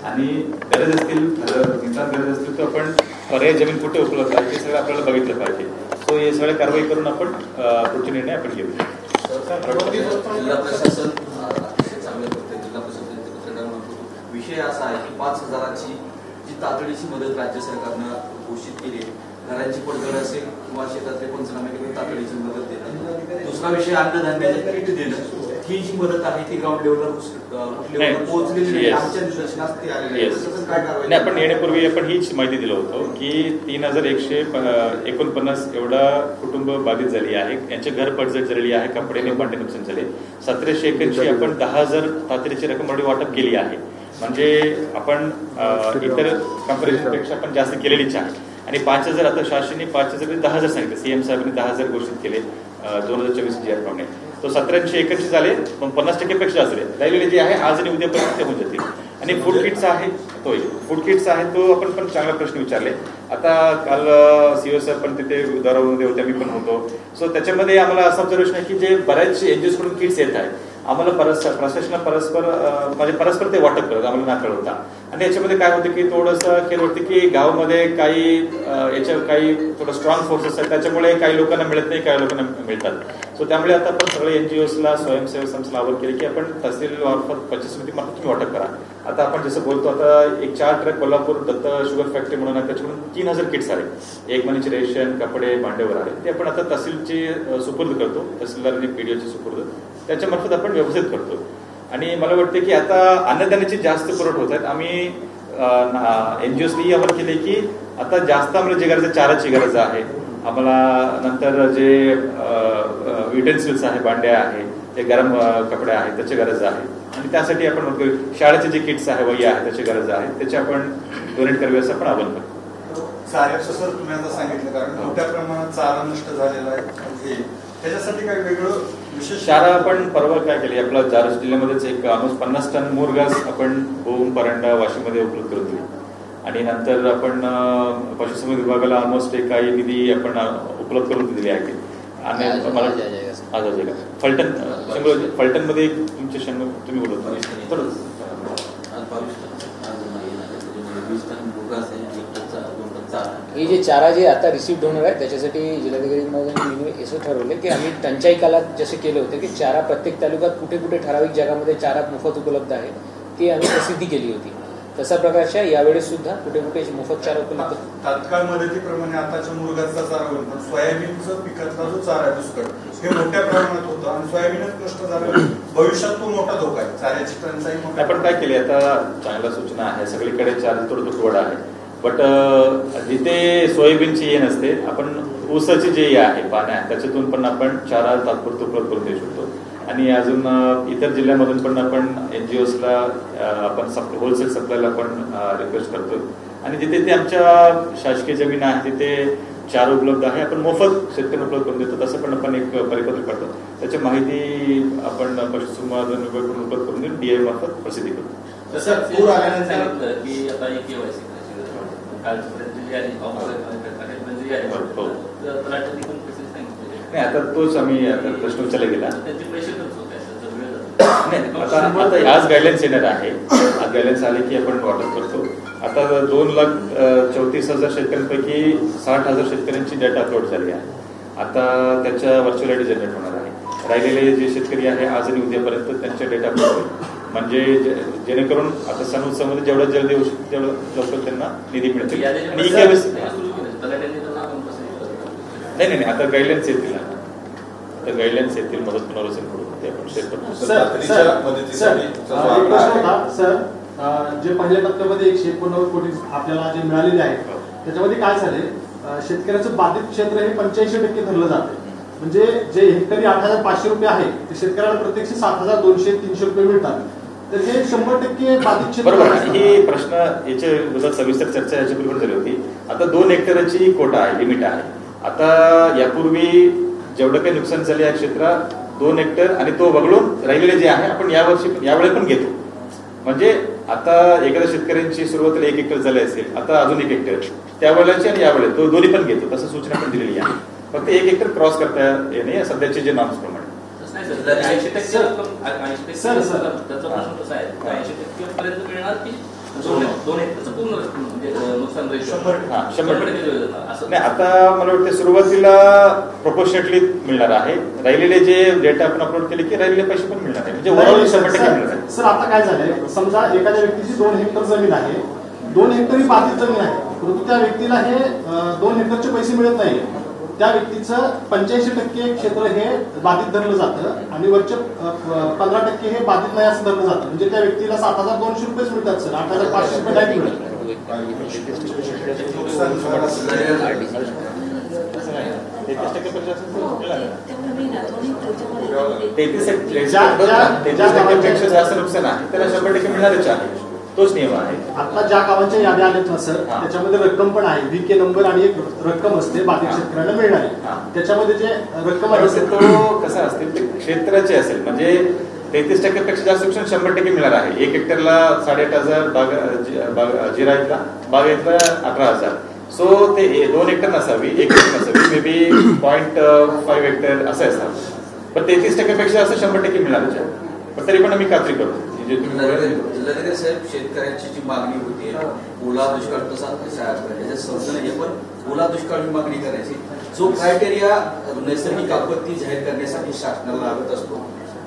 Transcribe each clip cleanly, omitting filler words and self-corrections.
आणि गरज असतील निदान गरज असतील तर आपण पर्याय जमीन कुठे उपलब्ध आहे हे सगळं आपल्याला बघितलं पाहिजे. सो हे सगळे कारवाई करून आपण पुढचे निर्णय आपण घेऊ. जिल्हा प्रशासन अतिशय चांगले करते. जिल्हा प्रशासन विषय असा आहे की 5,000ची जी तातडीची मदत राज्य सरकारनं घोषित केली आहे. घरांची पडझड असेल किंवा शेतातले पंचनामे करून तातडीची मदत देणं. दुसरा विषय अन्नधान्याचं किट देणं. ही जी मदत आहे ती ग्राउंड लेवलवर पोहोचलेली आमच्या निदर्शनास ती आलेली आहे. काय कारवाई? नाही, आपण येण्यापूर्वी आपण हीच माहिती दिलं होतं की 3,149 एवढा कुटुंब बाधित झाली आहे. यांचे घर पडझड झालेली आहे, कपडे भांडे नुकसान झाले. 1,700 एकरची आपण 10,000 तातडीची रक्कम ऑलरेडी वाटप केली आहे. म्हणजे आपण इतर कंपॅरिझनपेक्षा आपण जास्त केलेलीच आहे. आणि 5,000 आता शासनाने 5,000 10,000 सांगितले. सीएम साहेबांनी 10,000 घोषित केले 2024 GR प्रमाणे. तो 1,700 एकरचे झाले, पण 50% जास्त राहिलेले जे आहे आज आणि उद्यापर्यंत ते होऊन जातील. आणि फूड किट्स आहे फूड किट्स आहे तो आपण पण चांगला प्रश्न विचारले. आता काल सीओ साहेब पण तिथे उदाहरणामध्ये होते, आम्ही पण होतो. सो त्याच्यामध्ये आम्हाला असं ऑब्झर्वेशन आहे की जे बऱ्याच एनजीओ कडून किट्स येत आहेत, आम्हाला प्रशासनाला परस्पर ते वाटप करत आम्हाला ना कळवता. आणि याच्यामध्ये काय होतं की थोडंसं केलं होतं की गावामध्ये काही थोडं स्ट्रॉंग फोर्सेस आहेत, त्याच्यामुळे काही लोकांना मिळत नाही, काही लोकांना मिळतात. सो त्यामुळे आता आपण सगळे एनजीओसला स्वयंसेवक संस्थेला आवाहन केले की आपण तहसील मार्फत पंचायत समितीमार्फत तुम्ही वाटप करा. आता आपण जसं बोलतो, आता एक 4 truck Kolhapur Datta sugar factory म्हणून आहे, त्याच्याकडून 3,000 किट्स आले. 1 महिन्याचे रेशन, कपडे, भांडेवर आले. ते आपण आता तहसीलची सुपूर्द करतो, तहसीलदारांनी पीडीओची सुपूर्द त्याच्यामार्फत आपण व्यवस्थित करतो. आणि मला वाटतं की आता अन्नधान्याचे जास्त पुरवठा होत आहेत. आम्ही एनजीओसनी आवाहन केले की आता जास्त आम्हाला जे गरज आहे, चाराची गरज आहे आम्हाला, नंतर जे युटेन्सिल्स आहे, भांडे आहे, ते गरम कपडे आहेत त्याची गरज आहे. आणि त्यासाठी आपण शाळेचे जे किट्स आहे, वही आहे त्याची गरज आहे, त्याचे आपण डोनेट करावे असं आपण आवाहन करतो. चाऱ्याचं सर तुम्ही आता सांगितलं, कारण मोठ्या प्रमाणात चारा नष्ट झालेला आहे, त्याच्यासाठी काही वेगळं विशेष चारा आपण परवा काय केली, आपला जालना जिल्ह्यामध्येच एक ऑलमोस्ट 50 टन मुरघास आपण भूम, परांडा, वाशीमध्ये उपलब्ध करून दिली. आणि नंतर आपण पशुसंवर्धन विभागाला ऑलमोस्ट काही निधी आपण उपलब्ध करून दिली आहे. आणि फलटण मध्ये तुमचे तुम्ही बोलत हे जे चारा जे आता रिसिव्ह होणार आहे त्याच्यासाठी जिल्हाधिकारी महोदयांनी असं ठरवले की आम्ही टंचाई काळात जसे केले होते की चारा प्रत्येक तालुक्यात कुठे कुठे ठराविक जगामध्ये चारा मोफत उपलब्ध आहे ती आम्ही प्रसिद्धी केली होती. तशा प्रकारच्या यावेळेस सुद्धा कुठे कुठे मोफत चारा उपलब्ध. तात्काळ मदतीप्रमाणे आताच्या मुरघासचा चारा होईल, पण सोयाबीनचा पिकातला जो चारा आहे दुष्काळ हे मोठ्या प्रमाणात होतं आणि सोयाबीनच नष्ट झालं. भविष्यात तो मोठा धोका आहे, चाऱ्याची टंचाई मोठा. आपण काय केली, आता चांगल्या सूचना आहे, सगळीकडे चारा थोडं तुकडा आहे. बट जिथे सोयाबीनची हे नसते, आपण ऊसाची जे आहे पाण्या त्याच्यातून पण आपण चारा तात्पुरतं उपलब्ध करून देऊ शकतो. आणि अजून इतर जिल्ह्यामधून पण आपण एनजीओसला आपण होलसेल सप्लायला आपण रिक्वेस्ट करतो. आणि जिथे ते आमच्या शासकीय जमीन आहे तिथे चारा उपलब्ध आहे, आपण मोफत शेतकऱ्यांना उपलब्ध करून देतो. तसं पण आपण एक परिपत्रक करतो, त्याची माहिती आपण पशुसंवर्धन विभागाकडून उपलब्ध करून देऊन डीआय मार्फत प्रसिद्धी करतो. तसं पूर आल्यानंतर की आता एक केवायसी नाही, आता तोच आम्ही आता प्रश्न विचारला गेला नाही. आता आज गाईडलाईन्स येणार आहे, आज गाईडलाईन्स आले की आपण वाटप करतो. आता 2,34,000 शेतकऱ्यांपैकी 60,000 शेतकऱ्यांची डेटा अपलोड झाली आहे. आता त्याच्या व्हर्च्युअल आयडी जनरेट होणार आहे. राहिलेले जे शेतकरी आहे आज आणि उद्यापर्यंत त्यांचे डेटा अपलोड होईल, म्हणजे जेणेकरून आता सण उत्सवामध्ये जेवढं जल्दी होऊ शकते तेवढं लवकर त्यांना निधी मिळतील. आणि नाही, आता गाईडलाईन्स येतील, आता गाईडलाईन्स येतील, मदत पुनर्वसन करून ते आपण शेअर करतो. सर, जे पहिल्या टप्प्यामध्ये 189 कोटी आपल्याला जे मिळालेले आहे त्याच्यामध्ये काय झाले, शेतकऱ्याचं बाधित क्षेत्र हे 85% धरलं जाते. म्हणजे जे हेक्टरी 8,500 रुपये आहे ते शेतकऱ्याला प्रत्यक्ष 7,200-300 रुपये मिळतात. तर हे 100% बाधित क्षेत्र. बरोबर, ही प्रश्न याच्या सविस्तर चर्चा याच्यापूर्वी झाली होती. आता 2 हेक्टरची कोटा आहे, लिमिट आहे. आता यापूर्वी जेवढं काही नुकसान झाले या क्षेत्रात 2 हेक्टर आणि तो वगळून राहिलेले जे आहे आपण यावेळी पण घेतो. म्हणजे आता एखाद्या शेतकऱ्यांची सुरुवातीला 1 हेक्टर झाले असेल, आता अजून 1 हेक्टर त्यावेळेची आणि यावेळी तो दोन्ही पण घेतो, तसं सूचना पण दिलेली आहे. फक्त 1 हेक्टर क्रॉस करता येणे सध्याचे जे नॉर्म्स प्रमाणे. दोन हेक्टरचं पूर्ण म्हणजे नुकसान रेशो 100% असं नाही. आता मला वाटतं सुरुवातीला प्रोपोर्शनेटली मिळणार आहे. राहिलेले जे डेटा आपण अपलोड केले की राहिलेले पैसे पण मिळणार आहे, म्हणजे ओव्हरऑल 100% मिळणार आहे. सर आता काय झालंय, समजा एखाद्या व्यक्तीची 2 हेक्टर जमीन आहे, 2 हेक्टर ही बाधित जमीन आहे, परंतु त्या व्यक्तीला हे 2 हेक्टरचे पैसे मिळत नाही. त्या व्यक्तीचं 85% क्षेत्र हे बाधित धरलं जातं आणि वरचे 15% हे बाधित नाही असं धरलं जातं. म्हणजे त्या व्यक्तीला 7,200 रुपयेच मिळतात सर, 8,500 रुपये नाही मिळत. पेक्षा जास्त नुकसान आहे त्याला 100% मिळणारच आहे, तोच नियम आहे. आता ज्या गावांच्या याद्या आल्यात ना सर, त्याच्यामध्ये रक्कम पण आहे, VK नंबर आणि एक रक्कम असते बाधित शेतकऱ्यांना मिळणारी. त्याच्यामध्ये जे रक्कम आहे तो कसा असतील ते क्षेत्राचे असेल, म्हणजे 33% पेक्षा जास्त नुकसान 100% मिळणार आहे. 1 हेक्टरला 8,500, जिरायतला बागायतला 18,000. सो ते 2 हेक्टर नसावी, 1 हेक्टर नसावी, मे बी 0.5 हेक्टर असं असावं. पण 33% पेक्षा असं 100% मिळणारच आहे. पण तरी पण आम्ही खात्री करतो. जिल्हाधिकारी साहेब, शेतकऱ्यांची जी मागणी होती ओला दुष्काळ तसा त्याच्या संस्थेने हे पण ओला दुष्काळ मागणी करायची, जो क्रायटेरिया नैसर्गिक आपत्ती जाहीर करण्यासाठी शासनाला लागत असतो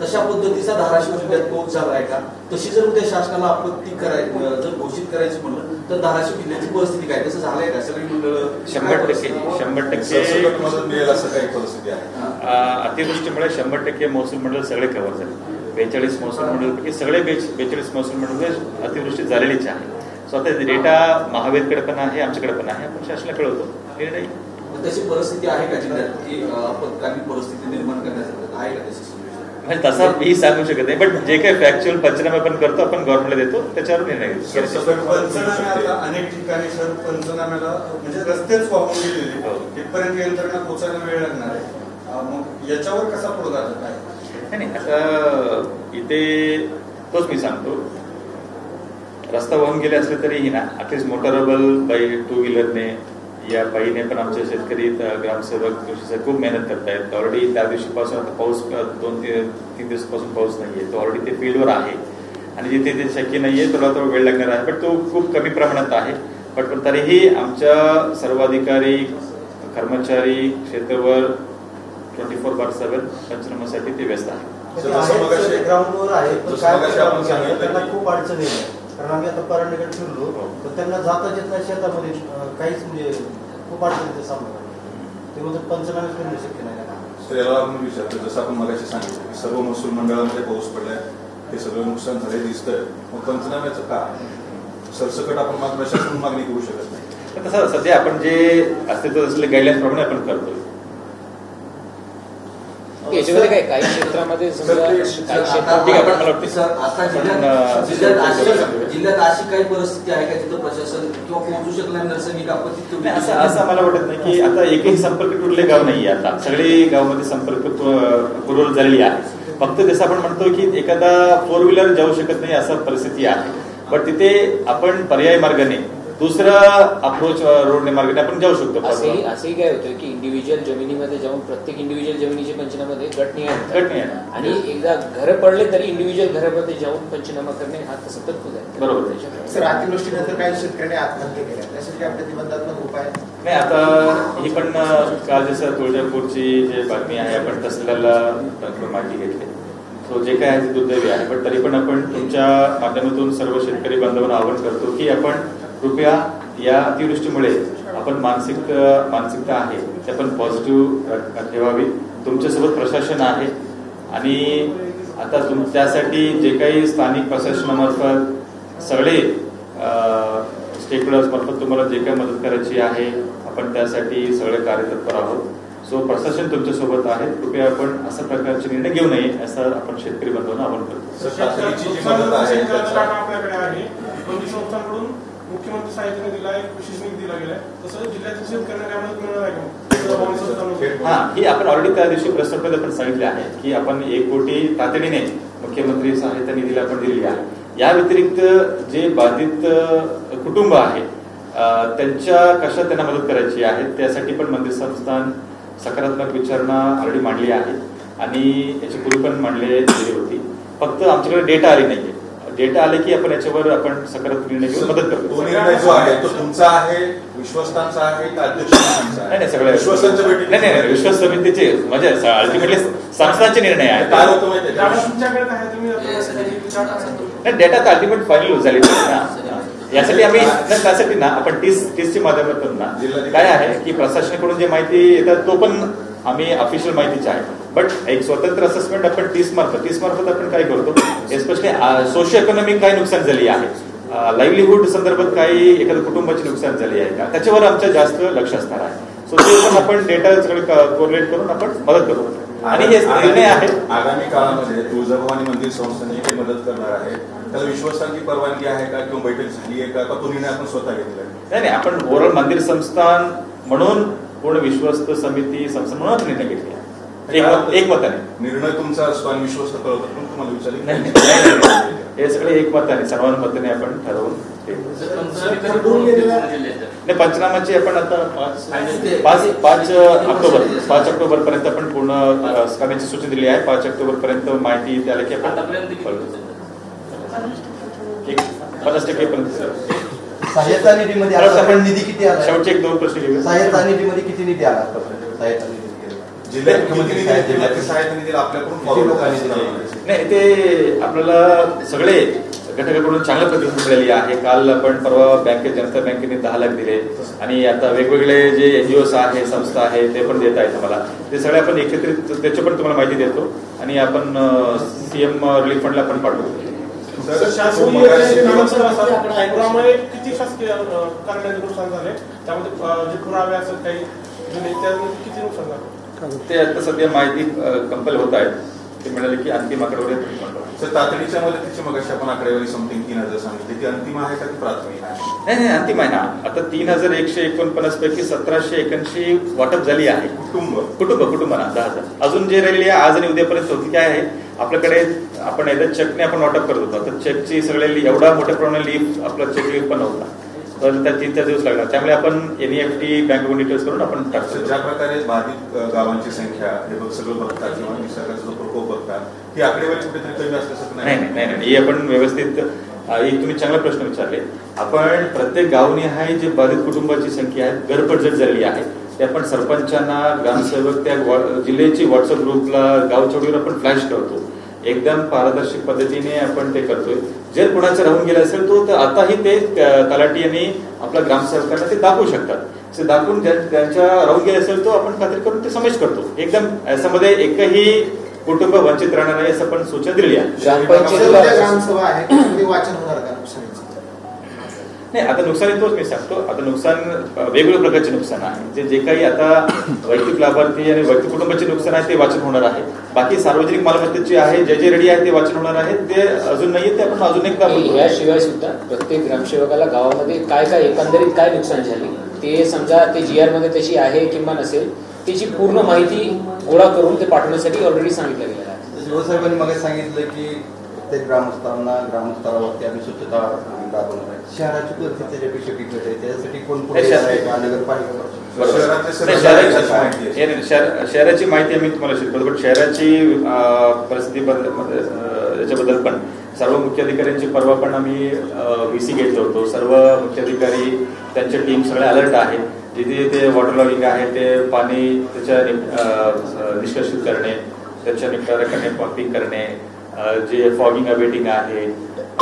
तशा पद्धतीचा धाराशिव जिल्ह्यात पाऊस झाला आहे का? तशी जर उद्या शासनाला आपत्ती जर घोषित करायची म्हणलं तर धाराशिव जिल्ह्याची परिस्थिती काय, तसं झालंय का? सगळी मंडळ 100% मदत मिळेल असं काही परिस्थिती आहे. अतिवृष्टीमुळे 100% महसूल मंडळ सगळे कव्हर झाले. 42 महसूल मंडळापैकी सगळे 42 महसूल मंडळ अतिवृष्टी झालेलीच आहे. सो आता डेटा महावीरकडे पण आहे, आमच्याकडे पण आहे, आपण शासनाला कळवतो. निर्णय तशी परिस्थिती आहे का जिल्ह्यात की आपत्कालीन परिस्थिती निर्माण करण्यासाठी आहे का तशी? म्हणजे तसा मी सांगू शकत नाही, बट जे काही फॅक्च्युअल पंचनामे आपण करतो, आपण गव्हर्नमेंटला देतो, त्याच्यावर निर्णय घेतो. पंचनामे आता अनेक ठिकाणी सर पंचनाम्याला म्हणजे रस्तेच वाहून गेलेले, तिथपर्यंत यंत्रणा पोहोचायला वेळ लागणार आहे. मग याच्यावर कसा पुढे जातात काय? नाही, आता इथे तोच मी सांगतो, रस्ता वाहून गेले असले तरीही ना ऍटलीस्ट मोटरेबल बाई 2 व्हीलरने या बाईने पण आमचे शेतकरी ग्रामसेवक खूप मेहनत करतायत. ऑलरेडी त्या दिवशीपासून आता पाऊस 2-3 दिवसापासून पाऊस नाहीये, तो ऑलरेडी ते फील्डवर आहे आणि जिथे ते शक्य नाहीये थोडा वेळ लागणार आहे, पण तो खूप कमी प्रमाणात आहे. पण तरीही आमच्या सर्व अधिकारी कर्मचारी क्षेत्रावर 24/7 पंचनाम्यासाठी ते व्यस्त आहे. ग्राउंडवर आहे त्यांना खूप अडचणी आहे, कारण आम्ही आता परांडेकडे फिरलो तर त्यांना जाताच येत नाही शेतामध्ये, काहीच म्हणजे खूप अडचणीचा सामना करतो. ते म्हणजे पंचनामे करणं शक्य नाही. तर याला आपण विचारतो, जसं आपण मगाशी सांगितलं की सर्व महसूल मंडळामध्ये पाऊस पडलाय, हे सगळं नुकसान झाले दिसतंय, मग पंचनाम्याचं का सरसकट आपण प्रशासन मागणी करू शकत नाही? तसं सध्या आपण जे अस्तित्वात असलेले गाईडलाईन्स प्रमाणे आपण करतोय. याच्यामध्ये काय काही क्षेत्रामध्ये समजा काही क्षेत्रात ठीक आहे, पण मला वाटतं सर आता जिल्ह्यात अशी काही परिस्थिती आहे का जिथं प्रशासन किंवा पोहोचू शकणार नैसर्गिक आपत्ती? असं मला वाटत नाही की आता एकही संपर्क तुटले गाव नाहीये. आता सगळे गावामध्ये संपर्क पुरवली झालेली आहे. फक्त जसं आपण म्हणतो की एखादा 4 व्हीलर जाऊ शकत नाही असं परिस्थिती आहे, पण तिथे आपण पर्यायी मार्गाने दुसरा अप्रोच रोडने मार्गाने आपण जाऊ शकतो. असंही काय होतं की इंडिव्हिज्युअल जमिनीमध्ये जाऊन प्रत्येक इंडिव्हिज्युअल जमिनीच्या पंचनाम्यामध्ये गट नाही आणि एकदा घर पडले तरी इंडिव्हिज्युअल घरामध्ये जाऊन पंचनामा करणे हा सतत होत आहे. बरोबर. सर अतिवृष्टीनंतर काही शेतकऱ्यांनी आत्महत्या केल्या, त्यासाठी आपल्या प्रतिबंधात्मक उपाय नाही. आता ही पण काल जसं तुळजापूरची जे बातमी आहे आपण तसल्याला माहिती घेतली. सो जे काय आहे ते दुर्दैवी आहे, पण तरी पण आपण तुमच्या माध्यमातून सर्व शेतकरी बांधवांना आवाहन करतो की आपण कृपया या अतिवृष्टीमुळे आपण मानसिकता आहे ते आपण पॉझिटिव्ह ठेवावी. तुमच्यासोबत प्रशासन आहे आणि आता त्यासाठी जे काही स्थानिक प्रशासनामार्फत सगळे स्टेकहोल्डर्स मार्फत तुम्हाला जे काही मदत करायची आहे आपण त्यासाठी सगळे कार्यतत्पर आहोत. सो प्रशासन तुमच्यासोबत आहे, कृपया आपण अशा प्रकारचे निर्णय घेऊ नये असं आपण शेतकरी बांधवांना आवाहन करतो. आपल्याकडे आहे संस्थांकडून मुख्यमंत्री साहित्य निधीला एक विशेष निधी दिला गेलाय, तसं जिल्ह्यातील शेतकऱ्यांना मदत मिळणार आहे का? हा, ही आपण ऑलरेडी त्या दिवशी प्रस्तावात आपण सांगितले आहे की आपण 1 कोटी तातडीने मुख्यमंत्री सहायता निधीला आपण दिलेली आहे. या व्यतिरिक्त जे बाधित कुटुंब आहे त्यांच्या कशा त्यांना मदत करायची आहे त्यासाठी पण मंदिर संस्थान सकारात्मक विचारणा ऑलरेडी मांडली आहे आणि याची पूर्वी पण मांडली गेली होती. फक्त आमच्याकडे डेटा आली नाहीये. डेटा आले की आपण याच्यावर आपण सकारात्मक निर्णय घेऊन मदत तो करतो. निर्णय जो आहे तो तुमचा आहे, विश्वस्तांचा आहे का अध्यक्षांचा नाही नाही सगळ्या विश्वस्तांच्या बैठकीत नाही विश्वास समितीचे म्हणजे अल्टिमेटली संस्थांचे निर्णय काय आहेत. होतं माहितीये का? डाटा तुमच्याकडे आहे, तुम्ही आता डेटा तर अल्टिमेट फायनल झाली पाहिजे ना. यासाठी आम्ही त्यासाठी ना आपण टीसच्या माध्यमातून ना काय आहे की प्रशासनाकडून जे माहिती येतात तो पण आम्ही ऑफिशियल माहितीचे आहे, बट एक स्वतंत्र असेसमेंट आपण टीस मार्फत आपण काय करतो, एस्पेशली सोशिओ इकॉनॉमिक काय नुकसान झाली आहे, लाईव्हलीहूड संदर्भात काही एखाद्या कुटुंबाची नुकसान झाली आहे का त्याच्यावर आमचं जास्त लक्ष असणार आहे. सो ते पण आपण डेटा सगळे कोरिलेट करून आपण मदत करू. आणि हे निर्णय आहे आगामी काळामध्ये तुळजाभवानी मंदिर संस्थांनी काही मदत करणार आहे, त्याला विश्वासांची परवानगी आहे का किंवा बैठक झाली आहे का तो निर्णय आपण स्वतः घेतला आहे? नाही आपण ओव्हरऑल मंदिर संस्थान म्हणून पूर्ण विश्वस्त समिती संस्था म्हणून निर्णय घेतला एकमताने. निर्णय तुमचा असतो आणि विश्वस्त कळवतात पण तुम्हाला विचारले नाही हे सगळे एकमताने सर्वानुमताने आपण ठरवून नाही पंचनामाची आपण आता 5 ऑक्टोबर पर्यंत आपण पूर्ण करण्याची सूचना दिली आहे. 5 ऑक्टोबर पर्यंत माहिती त्याला की आपण 50% पर्यंत सहायता निधीमध्ये आपण निधी किती आला? शेवटचे 1-2 प्रश्न घेऊया. सहायता निधीमध्ये किती निधी आला आतापर्यंत? सहायता निधी जिल्ह्यात सहायता निधी आपल्याकडून नाही ते आपल्याला सगळे घटकाकडून चांगल्या पद्धतीने मिळाली आहे. काल आपण परवा जनता बँकेने 10 लाख दिले आणि आता वेगवेगळे जे एनजीओस आहे संस्था आहे ते पण देत आहेत आम्हाला. ते सगळे आपण एकत्रित त्याची पण तुम्हाला माहिती देतो आणि आपण सीएम रिलीफ फंडला पण पाठवतो. शासकीय पुरामुळे किती शासकीय कार्यालयाचे नुकसान झाले, त्यामध्ये जे पुरावे असतात काही किती नुकसान झालं ते आता सध्या माहिती कंपल होत आहेत. ते म्हणाले की अंतिम आकडेवारी तातडीच्या मदतीची मगाशी आपण आकडेवारी समथिंग 3000 सांगितली, ती अंतिम आहे का ती प्राथमिक आहे? नाही अंतिम आहे ना. आता 3149 पैकी 1781 वाटप झाली आहे कुटुंबांना 10,000. अजून जे राहिलेली आहे आज आणि उद्यापर्यंत होती काय आहे आपल्याकडे आपण एकदा चेकने आपण वाटप करत होतो. तर चेकची सगळे एवढा मोठ्या प्रमाणात लीफ आपला चेक लीफ पण नव्हता, तर त्या 3-4 दिवस लागला. त्यामुळे आपण एनईएफटी बँक अकाउंट डिटेल्स करून आपण टाकतो. ज्या प्रकारे बाधित गावांची संख्या हे सगळं बघतात किंवा निसर्गाचा जो प्रकोप बघतात ती आकडेवारी कुठेतरी कमी असल्यासारखं नाही हे आपण व्यवस्थित तुम्ही चांगला प्रश्न विचारले. आपण प्रत्येक गावनिहाय जे बाधित कुटुंबाची संख्या आहे घरपडझड झालेली आहे ते आपण सरपंचांना ग्रामसेवक त्या जिल्ह्याची व्हॉट्सअप ग्रुपला गाव चौकीवर आपण फ्लॅश करतो. एकदम पारदर्शक पद्धतीने आपण ते करतोय. जर कोणाचं राहून गेलं असेल तर आताही ते तलाठी यांनी आपल्या ग्रामसेवकांना ते दाखवू शकतात. ते दाखवून त्यांच्या राहून गेले असेल तो आपण खात्री करून ते समावेश करतो. एकदम याच्यामध्ये एकही कुटुंब वंचित राहणार नाही असं आपण सूचना दिली आहे. ग्रामसभा आहे वाचन होणार का नुकसानीचं? नाही आता नुकसान तोच मी सांगतो. आता नुकसान वेगवेगळ्या प्रकारचे नुकसान आहे. जे काही आता वैयक्तिक लाभार्थी आणि वैयक्तिक कुटुंबाचे नुकसान आहे ते वाचन होणार आहे. बाकी सार्वजनिक मालमत्तेचे आहे जे रेडी आहे ते वाचन होणार आहे. ते अजून नाहीये ते आपण अजून एकदा याशिवाय सुद्धा प्रत्येक ग्रामसेवकाला गावामध्ये काय एकंदरीत काय नुकसान झाली ते समजा ते GR मध्ये तशी आहे किंवा नसेल त्याची पूर्ण माहिती गोळा करून ते पाठवण्यासाठी ऑलरेडी सांगितलं गेलेलं आहे. शिवसाहेबांनी मग सांगितलं की प्रत्येक ग्रामस्थरावरती आम्ही स्वच्छता राबवणार आहे. शहराची परिस्थिती त्याच्यापेक्षा बिकट आहे, त्यासाठी कोण शहराची माहिती आम्ही तुम्हाला शिकवतो. पण शहराची परिस्थिती याच्याबद्दल पण सर्व मुख्य अधिकाऱ्यांची परवा पण आम्ही VC घेतलो होतो. सर्व मुख्य अधिकारी त्यांच्या टीम सगळे अलर्ट आहे. जिथे ते वॉटर लॉगिंग आहे ते पाणी त्याच्या निष्कासित करणे, त्याच्या निपटारा करणे, पंपिंग करणे, जे फॉगिंग अवेटिंग आहे,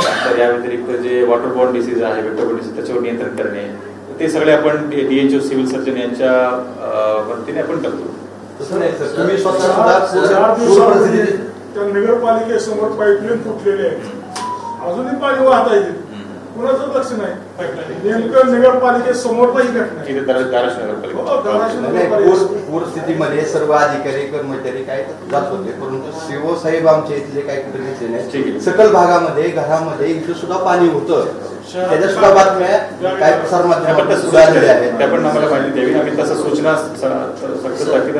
तर या व्यतिरिक्त जे वॉटरबॉर्न डिसीज आहे वेक्टरबॉर्न डिसीज त्याच्यावर नियंत्रण करणे ते सगळे आपण DHO सिव्हिल सर्जन यांच्या मदतीने आपण करतो. त्या नगरपालिकेसमोर पाईपलाईन फुटलेले आहे, अजूनही पाणी वाहता येते, कुणाचं लक्ष नाही. नेमकं नगरपालिकेसमोर पूरस्थितीमध्ये सर्व अधिकारी कर्मचारी काय जात होते, परंतु शिवसाहेब आमच्या इथले काय कुठे घेतले नाही. सकल भागामध्ये घरामध्ये इथं सुद्धा पाणी होतं, त्याच्या सुद्धा बातम्या काय प्रसार माध्यमात सुधारलेल्या आहेत. त्या पण आम्हाला माहिती द्यावी. आम्ही तसं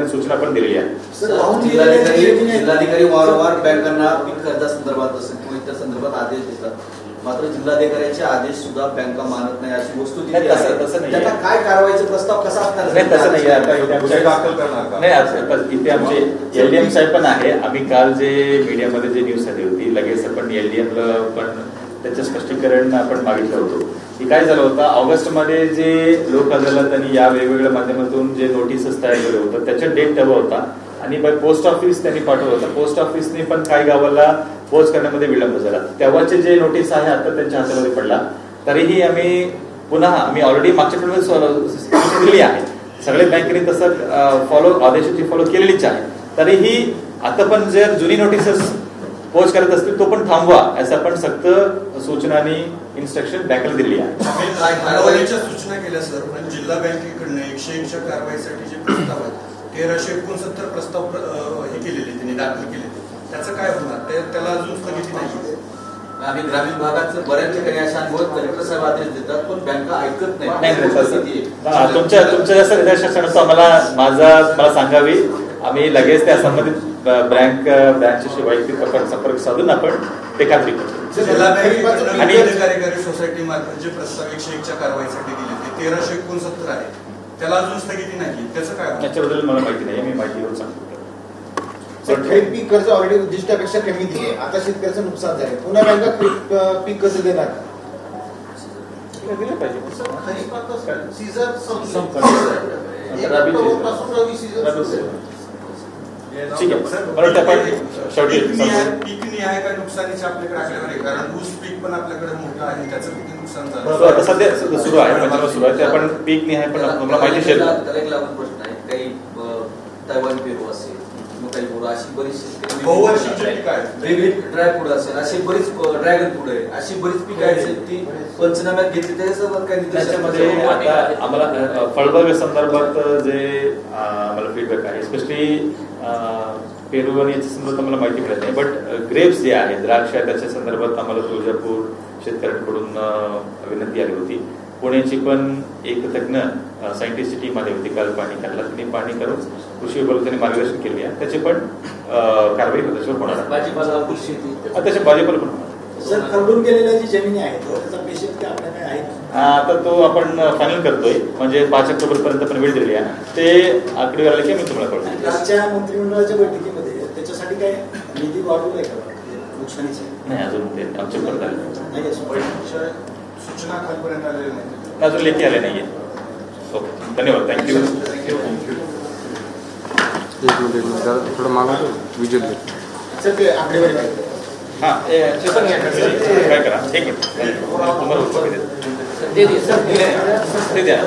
सूचना पण दिलेली आहे. जिल्हाधिकारी वारंवार बँकांना पीक कर्जासंदर्भात असेल किंवा इतर संदर्भात आदेश देतात, मात्र जिल्हाधिकाऱ्यांचे आदेश सुद्धा बँका मानत नाही अशी वस्तू त्याचा काय कारवाईचा प्रस्ताव कसा असणार? तसं नाही. आता इथे आमचे LDM साहेब पण आहे. आम्ही काल जे मीडियामध्ये जे न्यूज आली होती लगेच आपण LDM ला पण त्याचं स्पष्टीकरण आपण मागितलं होतं की काय झालं होतं ऑगस्टमध्ये जे लोक अदालत आणि या वेगवेगळ्या माध्यमातून जे नोटिसेस तयार केलं होतं त्याचा डेट तेव्हा होता आणि बाय पोस्ट ऑफिस त्यांनी पाठवलं होतं. पोस्ट ऑफिसने पण काही गावाला पोच करण्यामध्ये विलंब झाला. तेव्हाचे जे नोटीस आहे आता त्यांच्या हातामध्ये पडला. तरीही आम्ही ऑलरेडी मागच्या आठवड्यात दिली आहे. सगळे बँकेने तसं आदेशाची फॉलो केलेलीच आहे. तरीही आता पण जर जुनी नोटिसेस पोच करत असतील तो पण थांबवा असं आपण सक्त सूचना आणि इन्स्ट्रक्शन बँकेला दिली आहे. कारवाईच्या सूचना केल्या सर, पण जिल्हा बँकेकडनं 101च्या कारवाईसाठी जे प्रस्ताव आहेत 1369 प्रस्ताव हे केलेले त्यांनी दाखल केले. त्याचं काय होणार? त्याला अजून स्थगिती नाही. आम्ही ग्रामीण भागात बऱ्याच ठिकाणी अशा अनुभव कलेक्टर साहेब आदेश देतात पण बँका ऐकत नाही. तुमच्या जास्त निदर्शनाचं मला सांगावी. आम्ही लगेच त्या संबंधित ब्रँचशी वैयक्तिक संपर्क साधून आपण ते खात्री करतो. आणि कार्यकारी सोसायटी मार्फत जे प्रस्ताव 101च्या कारवाईसाठी दिले ते 1369 आहे, त्याला अजून स्थगिती नाही. त्याचं काय? त्याच्याबद्दल मला माहिती नाही. मी माहिती घेऊन सांगतो. पीक कर्ज ऑलरेडी उद्दिष्टापेक्षा कमी दिले, आता शेतकऱ्याचं नुकसान झाले, पुन्हा बँका पीक कर्ज देणार दिलं पाहिजे. ठीक आहे. पीक निहाय का नुकसानीचे आपल्याकडे आकडेवारी आहे? कारण ऊस पीक पण आपल्याकडे मोठं आहे, त्याचं किती नुकसान झालं आता सध्या सुरू आहे. ते आपण पीक निहाय पण आपल्याला माहिती शेअर करू. त्याला एक लागून प्रश्न आहे. काही तैवान पेरू असेल, काही बोरा, अशी बरीच बहुवर्षीचे पीक आहे, ड्राय फूड असेल, अशी बरीच ड्रॅगन फूड आहे, अशी बरीच पिकं आहेत ती पंचनाम्यात घेतली. त्याच्यासोबत काही त्याच्यामध्ये आता आम्हाला फळबाग संदर्भात जे आम्हाला फीडबॅक आहे, स्पेशली पेरू आणि याच्या संदर्भात आम्हाला माहिती मिळत नाही. बट ग्रेप्स जे आहेत, द्राक्ष आहे, त्याच्या संदर्भात आम्हाला तुळजापूर शेतकऱ्यांकडून विनंती आली होती. पुण्याची पण एक तज्ञ सायंटिस्टची टीम आली होती काल पाणी करायला. त्यांनी पाणी करून कृषी विभाग त्यांनी मार्गदर्शन केले आहे. त्याची पण कारवाई त्याच्यावर होणार आहे. त्याच्या भाजीपाला पण सर, खरडून गेलेल्या जी जमिनी आहेत त्याचा पेशंट आपल्याकडे आहे. आता तो आपण फायनल करतोय. म्हणजे 5 ऑक्टोबर पर्यंत आपण वेळ दिलेली आहे. ते आकडे आले की मी तुम्हाला कळतो. आजच्या मंत्रिमंडळाच्या बैठकीमध्ये त्याच्यासाठी काय निधी वाढवलाय का नुकसानीचे? नाही, अजून ते आमच्या पर्यंत आले नाही. सूचना खालपर्यंत आलेल्या नाही, अजून लेखी आले नाहीये. ओके, धन्यवाद. थँक्यू. थोडं मागवतो विजय सर, ते आकडेवारी काय? काय करा, एक मिनिट तुम्हाला उत्तर द्या.